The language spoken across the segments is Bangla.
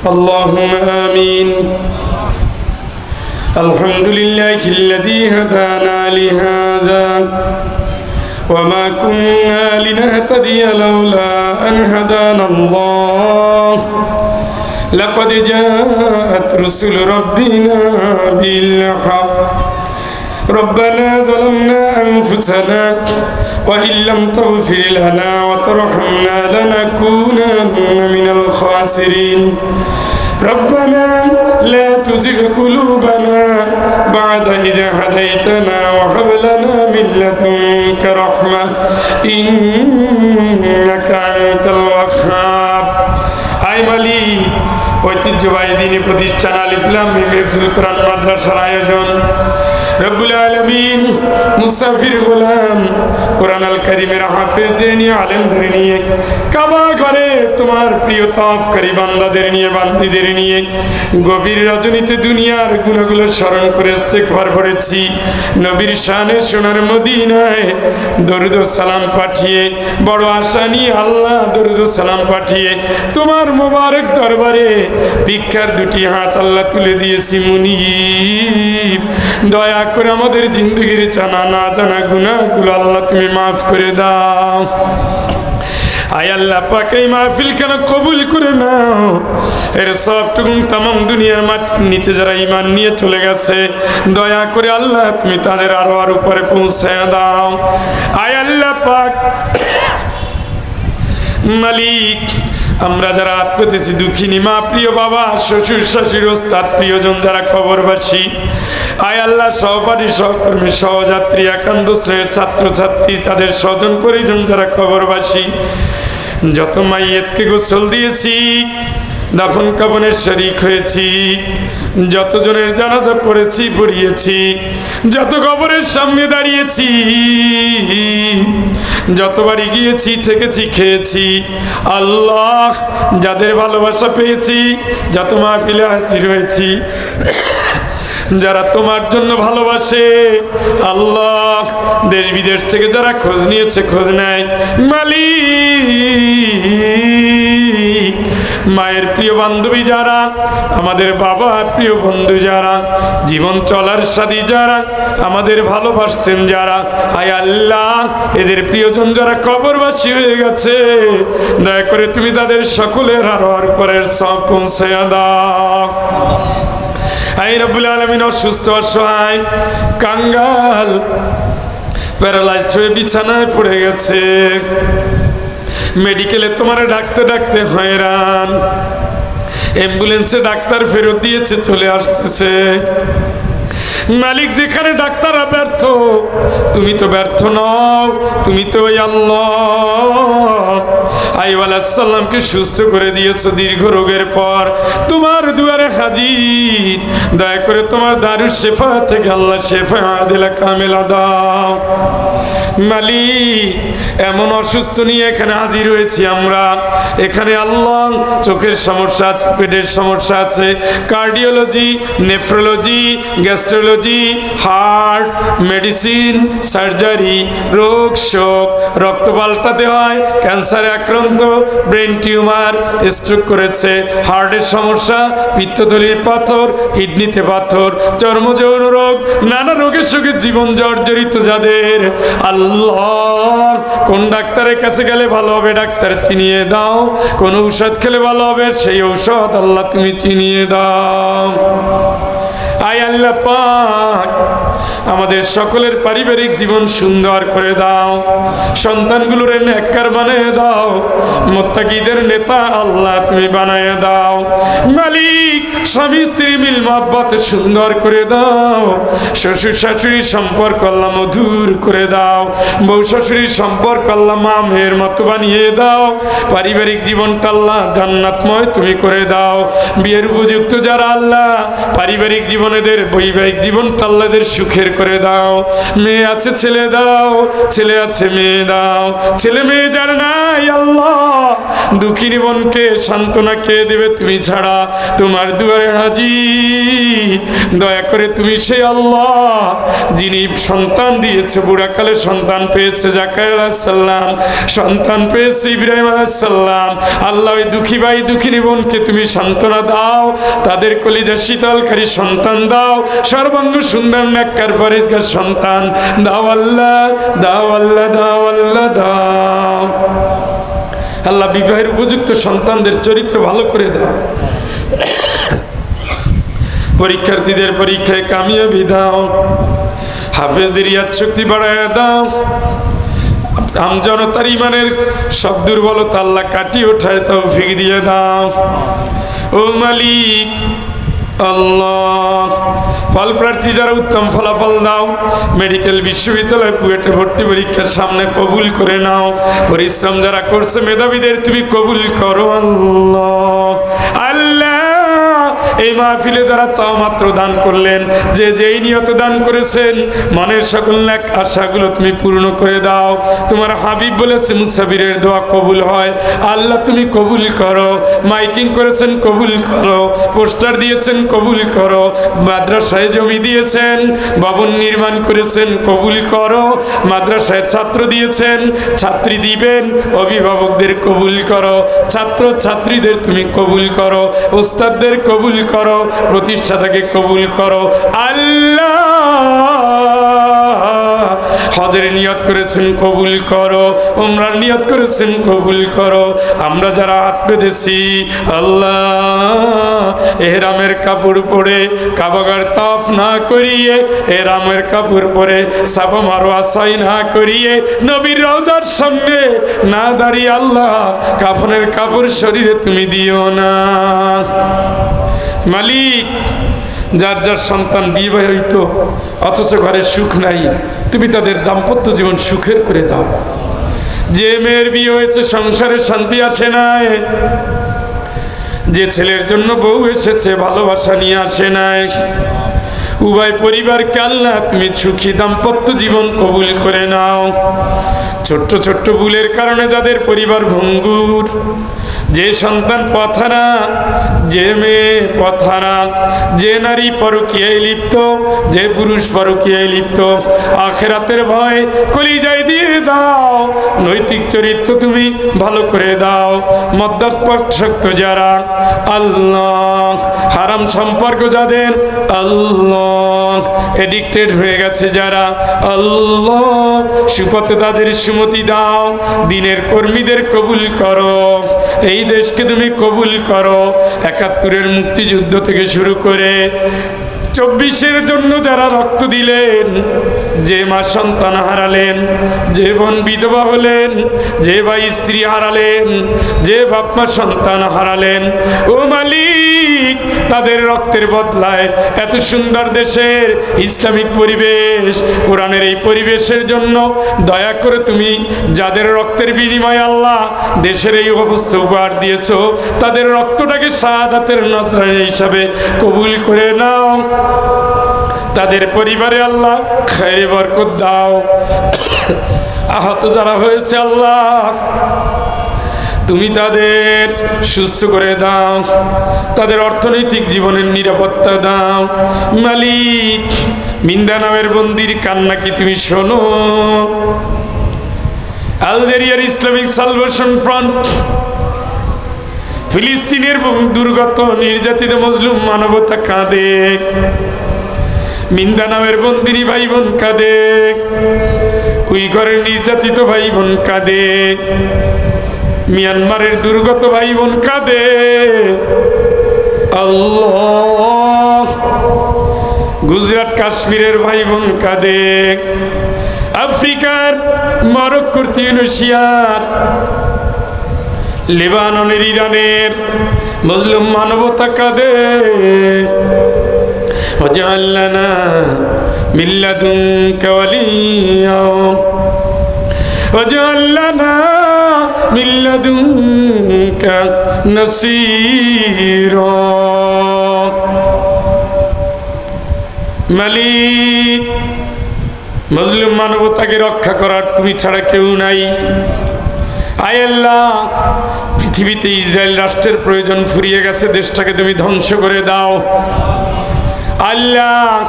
اللهم آمين. الحمد لله الذي هدانا لهذا وما كنا لنهتدي لولا أن هدانا الله لقد جاءت رسل ربنا بالحق ربنا ظلمنا أنفسنا وإن لم تغفر لنا وترحمنا لنكونن من الخاسرين ربنا لا تزغ قلوبنا بعد إذ هديتنا وهب لنا من لدنك رحمة إنك أنت الوهاب. আই মালিক, ঐতিহ্যবাহী দ্বীনি প্রতিষ্ঠান আলিফ লাম মিম হিফজুল কোরআন মাদ্রাসার আয়োজন রব্বুল আলামিন মুসাফির গোলাম কোরআন আল কারীমের হাফেজদের নিয়ে আলেমদের নিয়ে কাবা ঘরে তোমার প্রিয় তাওয়াফকারী বান্দাদের নিয়ে বান্দীদের নিয়ে গভীর রজনীতে দুনিয়ার গুণাগুলো স্মরণ করে ইস্তেগফার করেছি। নবীর শানে সোনার মদিনায় দরুদ ও সালাম পাঠিয়ে বড় আশা নিয়ে আল্লাহ দরুদ ও সালাম পাঠিয়ে তোমার মোবারক দরবারে ভিক্ষার দুটি হাত আল্লাহ তুলে দিয়েছি। মুনিব, দয়া করে আমাদের জিন্দগির জানা না জানা গুনাহগুলো আল্লাহ তুমি মাফ করে দাও। আয় আল্লাহ পাক, এই মাহফিল কেন কবুল করে নাও। এর সবটুকু তামাম দুনিয়ার মাটির নিচে যারা ঈমান নিয়ে চলে গেছে, দয়া করে আল্লাহ তুমি তাদের আরো আর উপরে পৌঁছায় দাও। আয় আল্লাহ পাক মালিক, আমরা যারা আত্মতেছি দুঃখিনী মা, প্রিয় বাবা, শ্বশুর শাশুড়ি, ওস্তাদ, প্রিয়জন যারা কবরবাসী, আয় আল্লাহ সহপাঠী, সহকর্মী, সহযাত্রী, একান্ত শ্রেণীর ছাত্রছাত্রী, তাদের স্বজন পরিজন যারা কবরবাসী, যত মাইয়েতকে গোসল দিয়েছি, দাফন কাফনের শরীক হয়েছি, যতজনের জানাজা পড়েছি পড়িয়েছি, যত কবরের সামনে দাঁড়িয়েছি, যতবারই গিয়েছি থেকেছি খেয়েছি, আল্লাহ যাদের ভালোবাসা পেয়েছি, যত মাহফিলে হাজির হয়েছি, যারা তোমার জন্য ভালোবাসে, আল্লাহ দেশ বিদেশ থেকে যারা খোঁজ নিয়েছে, খোঁজ নেয়, মালিক মায়ের প্রিয় বান্ধবী যারা, আমাদের বাবার প্রিয় বন্ধু যারা, জীবন চলার সাথী যারা, আমাদের ভালোবাসতেন যারা, আয় আল্লাহ এদের প্রিয়জন যারা কবরবাসী হয়ে গেছে, দয়া করে তুমি তাদের সকলের আরো আর পরের সব পৌঁছায়া দাও। আয় রব্বুল আলামিন, অসুস্থ, অসহায়, কাঙ্গাল, প্যারালাইজড হয়ে বিছানায় পড়ে গেছে, মেডিকেলে তোমার ডাকতে ডাকতে হয়রান, অ্যাম্বুলেন্সে ডাক্তার ফেরত দিয়েছে, চলে আসতেছে। মালিক, যেখানে ডাক্তাররা ব্যর্থ, তুমি তো ব্যর্থ নও, তুমি তো ওই আল্লাহ আইয়ুব আলাইহিস সালামকে সুস্থ করে দিয়েছো দীর্ঘ রোগের পর, তোমার দুয়ারে হাজির, দয়া করে তোমার দারুশ শিফা থেকে আল্লাহ শিফা আদিলা কামিলা দাও। মালিক, এমন অসুস্থ নিয়ে এখানে হাজির হয়েছি আমরা, এখানে আল্লাহ চোখের সমস্যা আছে, পেটের সমস্যা আছে, cardiology, nephrology, gastrology, heart, medicine, surgery, রোগ শোক, রক্ত পাল্টাতে হয়, ক্যান্সারে আক্রান্ত, ব্রেন টিউমার, স্ট্রোক করেছে, হার্টের সমস্যা, পিত্তথলির পাথর, কিডনিতে পাথর, চর্মযৌন রোগ, নানা রোগের সঙ্গে জীবন জর্জরিত যাদের, আল্লাহ কোন ডাক্তারের কাছে গেলে ভালো হবে ডাক্তার চিনিয়ে দাও, কোন ঔষধ খেলে ভালো হবে সেই ঔষধ আল্লাহ তুমি চিনিয়ে দাও। আয় আল্লাহ পাক, আমাদের সকলের পারিবারিক জীবন সুন্দর করে দাও, সন্তানগুলোর নেককার বানিয়ে দাও, মুত্তাকিদের নেতা আল্লাহ তুমি বানিয়ে দাও। মালিক, স্বামী স্ত্রী মিল মহব্বত সুন্দর করে দাও, শ্বশুর শাশুড়ির সম্পর্ক আল্লাহ মধুর করে দাও, বউ শাশুড়ির সম্পর্ক আল্লাহ মা মেয়ের মতো বানিয়ে দাও, পারিবারিক জীবনটা আল্লাহ জান্নাতময় তুমি করে দাও। বিয়ের উপযুক্ত যারা আল্লাহ, পারিবারিক জীবনেদের বৈবাহিক জীবনটা আল্লাহদের সুখের করে দাও। মেয়ে আছে ছেলে দাও, ছেলে আছে মেয়ে দাও, ছেলে মেয়ে যার নাই আল্লাহ দুঃখিনী বোনকে সান্ত্বনা কে দেবে তুমি ছাড়া? তোমার দুয়ারে হাজির। দয়া করে তুমি সেই আল্লাহ যিনি সন্তান দিয়েছে, বুড়াকালে সন্তান পেয়েছে জাকারিয়া আলাইহিস সালাম, সন্তান পেয়েছে ইব্রাহিম আলাইহিস সালাম। আল্লাহ ওই দুঃখী ভাই দুঃখিনী বোনকে তুমি সান্ত্বনা দাও, তাদের কলিজা শীতলকারী সন্তান দাও, সর্বাঙ্গ সুন্দর নেককার পরেজগার সন্তান দাও আল্লাহ, দাও আল্লাহ, দাও আল্লাহ, দাও আল্লাহ। বিবাহের উপযুক্ত সন্তানদের চরিত্র ভালো করে দাও। পরীক্ষার্থীদের পরীক্ষায় কামিয়াবি দাও। হাফেজদের ইয়াদ শক্তি বাড়ায় দাও। আমজনতার ইমানের সব দুর্বলতা আল্লাহ কাটিয়ে ওঠার তৌফিক দিয়ে দাও। ও মালিক আল্লাহ, ফল প্রার্থী যারা উত্তম ফলাফল দাও। মেডিকেল বিশ্ববিদ্যালয় কুয়েটে ভর্তি পরীক্ষার সামনে কবুল করে নাও। পরিশ্রম যারা করছে মেধাবীদের তুমি কবুল করো আল্লাহ। আল্লাহ এই মাহফিলে যারা চাও মাত্র দান করলেন, যে যেই নিয়তে দান করেছেন, মনের সকল নেক আশাগুলো তুমি পূর্ণ করে দাও। তোমার হাবিব বলেছে মুসাফিরের দোয়া কবুল হয়। আল্লাহ তুমি কবুল করো। মাইকিং করেছেন কবুল করো, পোস্টার দিয়েছেন কবুল করো, মাদ্রাসায় জমি দিয়েছেন, ভবন নির্মাণ করেছেন কবুল করো, মাদ্রাসায় ছাত্র দিয়েছেন, ছাত্রী দিবেন, অভিভাবকদের কবুল করো, ছাত্র ছাত্রীদের তুমি কবুল করো, ওস্তাদদের কবুল করো, প্রতিষ্ঠাতাকে কবুল করো আল্লাহ। হজের নিয়ত করেছেন কবুল করো, উমরার নিয়ত করেছেন কবুল করো। আমরা যারা হাত বেঁধেছি আল্লাহ, এহরামের কাপড় পরে কাবাগার তাফ না করিয়ে, এহরামের কাপড় পরে সাফা মারওয়া সাই না করিয়ে, নবীর রওজার সামনে না দাঁড়িয়ে আল্লাহ কাফনের কাপড় শরীরে তুমি দিও না মালিক। যার যার সন্তান বিবাহিত অথচ ঘরে সুখ নাই, তুমি তাদের দাম্পত্য জীবন সুখের করে দাও। যে মেয়ের বিয়ে হয়েছে সংসারে শান্তি আসে নাই, যে ছেলের জন্য বউ এসেছে ভালোবাসা নিয়ে আসে নাই, উভয় পরিবারকে আল্লাহ তুমি সুখী দাম্পত্য জীবন কবুল করে নাও। ছোট্ট ছোট্ট ভুলের কারণে যাদের পরিবার ভঙ্গুর, যে সন্তান পথহারা, যে মেয়ে পথহারা, যে নারী পরকীয়ায় লিপ্ত, যে পুরুষ পরকীয়ায় লিপ্ত, আখিরাতের ভয় কলিজায় দিয়ে দাও। নৈতিক চরিত্র তুমি ভালো করে দাও। মদ্যপাসক্ত যারা আল্লাহ, হারাম সম্পর্ক যাদের আল্লাহ, এডিক্টেড হয়ে গেছে যারা আল্লাহ, সুপথে তাদের সুমতি দাও। দিনের কর্মীদের কবুল করো, এই দেশকে তুমি কবুল করো। ৭১-এর মুক্তিযুদ্ধ থেকে শুরু করে ২৪-এর জন্য যারা রক্ত দিলেন, যে মা সন্তান হারালেন, যে বোন বিধবা হলেন, যে ভাই স্ত্রী হারালেন, যে বাপ মা সন্তান হারালেন, ও মালিক তাদের রক্তের বদলায় এত সুন্দর দেশের ইসলামিক পরিবেশ, কোরআনের এই পরিবেশের জন্য দয়া করে তুমি যাদের রক্তের বিনিময়ে আল্লাহ দেশের এই অবস্থা উপহার দিয়েছ, তাদের রক্তটাকে শাহাদাতের নজরানা হিসাবে কবুল করে নাও। তাদের পরিবারে আল্লাহ খায়রে বরকত দাও। আহত যারা হয়েছে আল্লাহ তুমি তাদের সুস্থ করে দাও, তাদের অর্থনৈতিক জীবনের নিরাপত্তা দাও মালিক। মিন্দানাওয়ের বন্দির কান্না কি তুমি শোনো? আলজেরিয়ার ইসলামিক সালভেশন ফ্রন্ট, ফিলিস্তিনের দুর্গত নির্যাতিত মজলুম মানবতা কাঁদে, মিন্দানাওয়ের বন্দিনী ভাই বোন কাঁদে, উইঘরের নির্যাতিত ভাই বোন কাঁদে, মিয়ানমারের দুর্গত ভাই বোন কাঁদে আল্লাহ, গুজরাট কাশ্মীরের ভাই বোন কাঁদে, আফ্রিকার মরক্কোর তিউনিসিয়ার, লেবাননের ইরানের মুসলিম মানবতা কাঁদে। ওয়াজআল লানা মিন লাদুনকা ওয়ালিয়্যা ওয়াজআল লানা মিন লাদুনকা নাসীরা। মালিক মুসলিম মানবতাকে রক্ষা করার তুমি ছাড়া কেউ নাই। আয় আল্লাহ, পৃথিবীতে ইসরায়েল রাষ্ট্রের প্রয়োজন ফুরিয়ে গেছে, দেশটাকে তুমি ধ্বংস করে দাও আল্লাহ।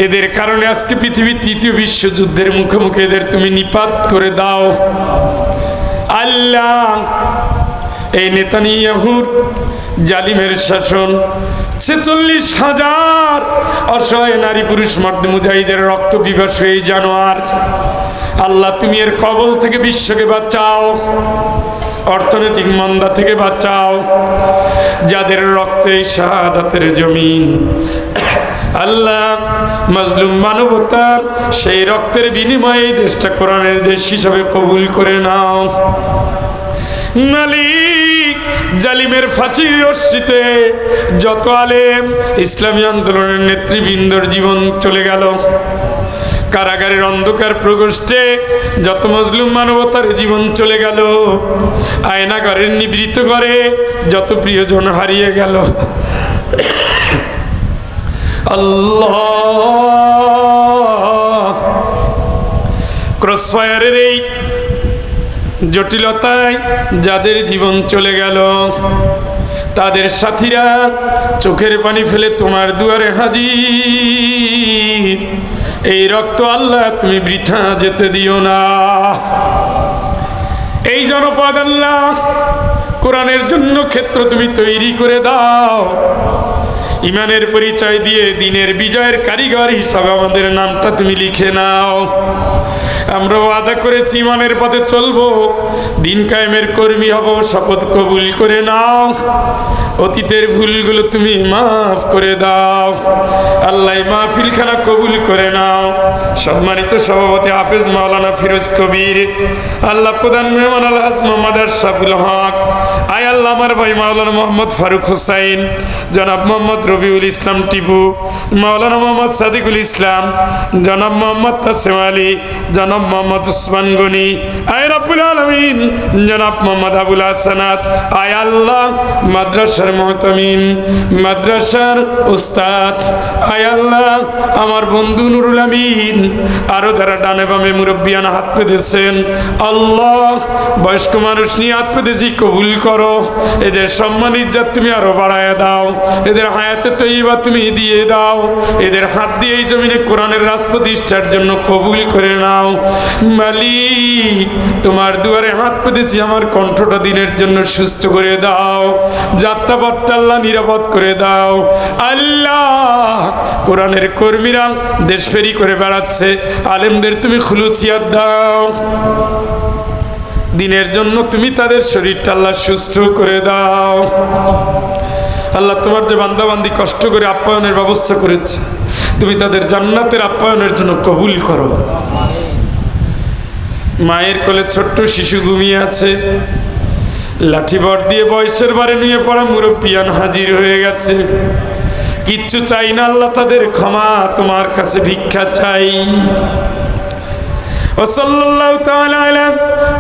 এদের কারণে আজকে পৃথিবী তৃতীয় বিশ্বযুদ্ধের মুখোমুখি, এদের তুমি নিপাত করে দাও আল্লাহ। এই নেতানিয়াহুর জালিমের শাসন, 46,000 অসহায় নারী পুরুষ মর্দ মুজাহিদের রক্ত পিপাসু এই জানোয়ার, আল্লাহ তুমি এর কবল থেকে বিশ্বকে বাঁচাও, অর্থনৈতিক মন্দা থেকে বাঁচাও, যাদের রক্তে শাহাদাতের জমিন আল্লাহ মাজলুম মানবতার সেই রক্তের বিনিময়ে এই দেশটা কোরআনের দেশ হিসাবে কবুল করে নাও মালিক। জালিমের ফাঁসির রশ্মিতে যত আলেম ইসলামী আন্দোলনের নেতৃবৃন্দর জীবন চলে গেল, কারাগারের অন্ধকার প্রকোষ্ঠে যত মজলুম মানবতার জীবন চলে গেল, আয়নাঘরের নিবৃত করে যত প্রিয়জন হারিয়ে গেল আল্লাহ, ক্রসফায়ারের এই জটিলতায় যাদের জীবন চলে গেল, তাদের সাথীরা চোখের পানি ফেলে তোমার দুয়ারে হাজির। এই রক্ত আল্লাহ তুমি বৃথা যেতে দিও না। এই জনপদ আল্লাহ কোরআনের জন্য ক্ষেত্র তুমি তৈরি করে দাও, ইমানের পরিচয় দিয়ে দিনের বিজয়ের কারিগর হিসাবে আমাদের নামটা তুমি লিখে নাও। আমরা ওয়াদা করেছি ইমানের পথে চলবো, দিন কায়েমের কর্মী হব, শপথ কবুল করে নাও। অতীতের ভুলগুলো তুমি মাফ করে দাও আল্লাহ, মাহফিলখানা কবুল করে নাও। সম্মানিত সভাপতি হাফেজ মাওলানা ফিরোজ কবির, আল্লাহ প্রধান মেহমান আলহাজ মোহাম্মদ আশরাফুল হক, আয় আল্লাহ আমার ভাই মাওলানা মোহাম্মদ ফারুক হুসাইন, জনাব মোহাম্মদ রবিউল ইসলাম টিপু, মাওলানা মোহাম্মদ সাদিকুল ইসলাম, জনাব মোহাম্মদ তাসিম আলী, জনাব মোহাম্মদ উসমান গনি, আয় রব্বুল আলামিন জনাব মোহাম্মদ আবুল হাসানাত, আয় আল্লাহ মাদ্রাসার মুহতামিম, মাদ্রাসার উস্তাদ, আয় আল্লাহ আমার বন্ধু নুরুল আমিন, আরো যারা ডানে বামে মুরব্বিয়ানা হাত পেতেছেন আল্লাহ, বয়স্ক মানুষ নিয়ে হাত পেতেছি কবুল করো। এদের সম্মান ইজ্জত তুমি আরো বাড়ায় দাও, এদের হায়াতে তৈবা তুমি দিয়ে দাও, এদের হাত দিয়ে এই জমিনে কোরআনের রাজ প্রতিষ্ঠার জন্য কবুল করে নাও মালিক। তোমার দুয়ারে হাত পেতেছি, আমার কণ্ঠটা দিনের জন্য সুস্থ করে দাও, যাত্রাপথটা আল্লাহ নিরাপদ করে দাও আল্লাহ। কোরআনের কর্মীরা দেশ ফেরি করে বেড়াচ্ছে, আলেমদের তুমি খুলুসিয়াত দাও, দিনের জন্য তুমি তাদের শরীরটা আল্লাহ সুস্থ করে দাও আল্লাহ। তোমার যে বান্দাবান্দি কষ্ট করে আপ্যায়নের ব্যবস্থা করেছে, তুমি তাদের জান্নাতের আপ্যায়নের জন্য কবুল করো। মায়ের কোলে ছোট্ট শিশু ঘুমিয়ে আছে, লাঠি বর দিয়ে বয়সের বারে নিয়ে পড়া মুরব্বিয়ান হাজির হয়ে গেছে, কিচ্ছু চাই না আল্লাহ, তাদের ক্ষমা তোমার কাছে ভিক্ষা চাই। ওয়াসাল্লাল্লাহু তাআলা আলা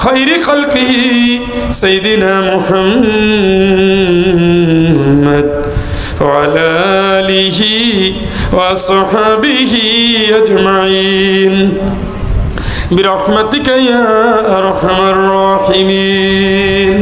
খায়রি খালকিহি সাইয়্যিদিনা মুহাম্মদ ওয়া আলা আলিহি ওয়া সাহবিহি আজমাইন বিরহমাতিকা ইয়া আরহামার রাহিমিন।